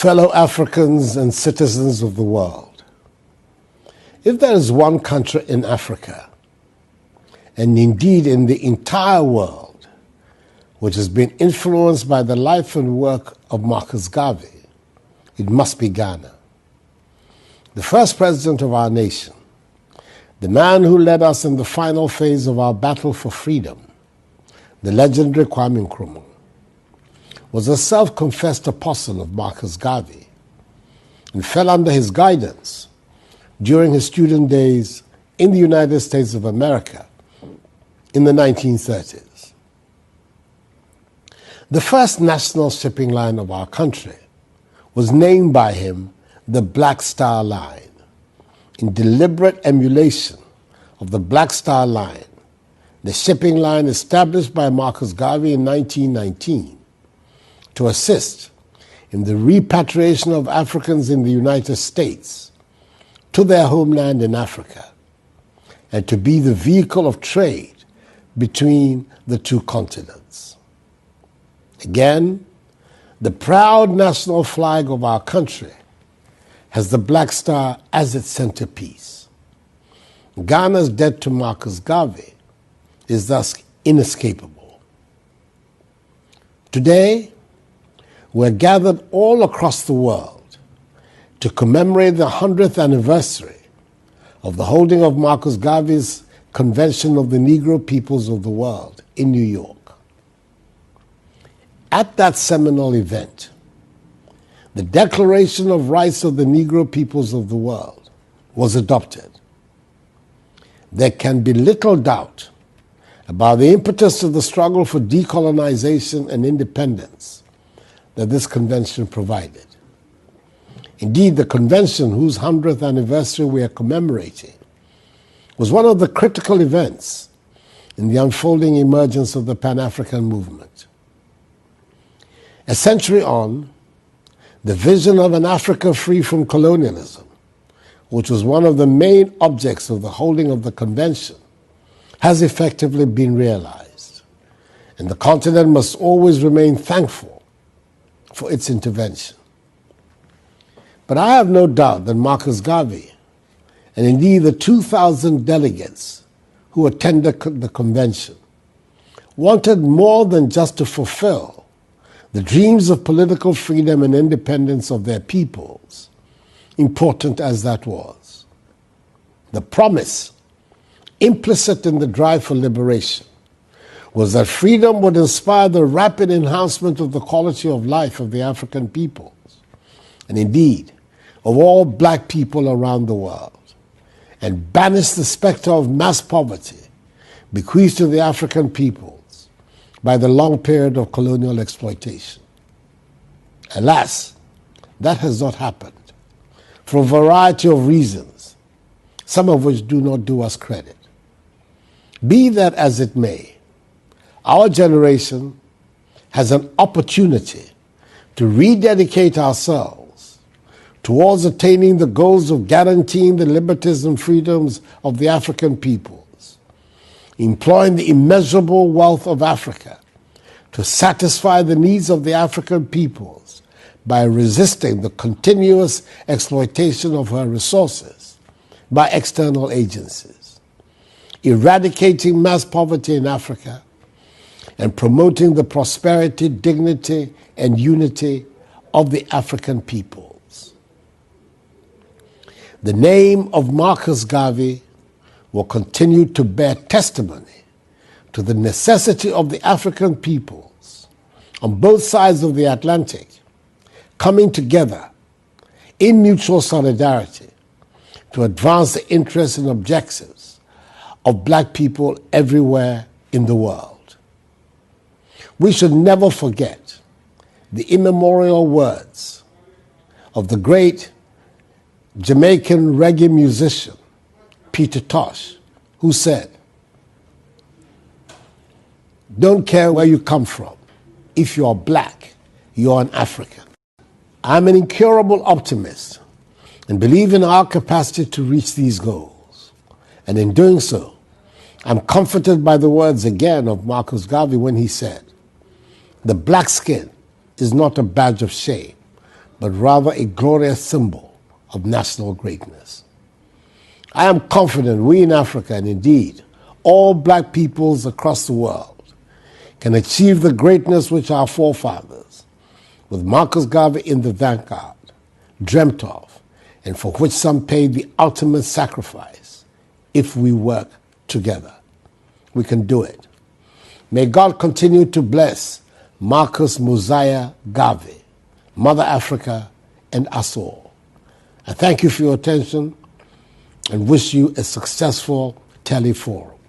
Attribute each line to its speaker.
Speaker 1: Fellow Africans and citizens of the world, if there is one country in Africa, and indeed in the entire world, which has been influenced by the life and work of Marcus Garvey, it must be Ghana. The first president of our nation, the man who led us in the final phase of our battle for freedom, the legendary Kwame Nkrumah, was a self-confessed apostle of Marcus Garvey and fell under his guidance during his student days in the United States of America in the 1930s. The first national shipping line of our country was named by him the Black Star Line, in deliberate emulation of the Black Star Line, the shipping line established by Marcus Garvey in 1919 to assist in the repatriation of Africans in the United States to their homeland in Africa, and to be the vehicle of trade between the two continents. Again, the proud national flag of our country has the Black Star as its centerpiece. Ghana's debt to Marcus Garvey is thus inescapable. Today, we're gathered all across the world to commemorate the 100th anniversary of the holding of Marcus Garvey's Convention of the Negro Peoples of the World in New York. At that seminal event, the Declaration of Rights of the Negro Peoples of the World was adopted. There can be little doubt about the impetus of the struggle for decolonization and independence that this convention provided. Indeed, the convention, whose 100th anniversary we are commemorating, was one of the critical events in the unfolding emergence of the Pan-African movement. A century on, the vision of an Africa free from colonialism, which was one of the main objects of the holding of the convention, has effectively been realized, and the continent must always remain thankful for its intervention. But I have no doubt that Marcus Garvey, and indeed the 2,000 delegates who attended the convention, wanted more than just to fulfill the dreams of political freedom and independence of their peoples, important as that was. The promise implicit in the drive for liberation was that freedom would inspire the rapid enhancement of the quality of life of the African peoples, and indeed of all black people around the world, and banish the specter of mass poverty bequeathed to the African peoples by the long period of colonial exploitation. Alas, that has not happened for a variety of reasons, some of which do not do us credit. Be that as it may, our generation has an opportunity to rededicate ourselves towards attaining the goals of guaranteeing the liberties and freedoms of the African peoples, employing the immeasurable wealth of Africa to satisfy the needs of the African peoples by resisting the continuous exploitation of her resources by external agencies, eradicating mass poverty in Africa, and promoting the prosperity, dignity, and unity of the African peoples. The name of Marcus Garvey will continue to bear testimony to the necessity of the African peoples on both sides of the Atlantic coming together in mutual solidarity to advance the interests and objectives of black people everywhere in the world. We should never forget the immemorial words of the great Jamaican reggae musician, Peter Tosh, who said, "Don't care where you come from. If you are black, you are an African." I'm an incurable optimist and believe in our capacity to reach these goals. And in doing so, I'm comforted by the words again of Marcus Garvey when he said, "The black skin is not a badge of shame, but rather a glorious symbol of national greatness. I am confident we in Africa, and indeed all black peoples across the world, can achieve the greatness which our forefathers, with Marcus Garvey in the vanguard, dreamt of, and for which some paid the ultimate sacrifice, if we work together. We can do it. May God continue to bless Marcus Mosiah Garvey, Mother Africa, and us all. I thank you for your attention and wish you a successful teleforum.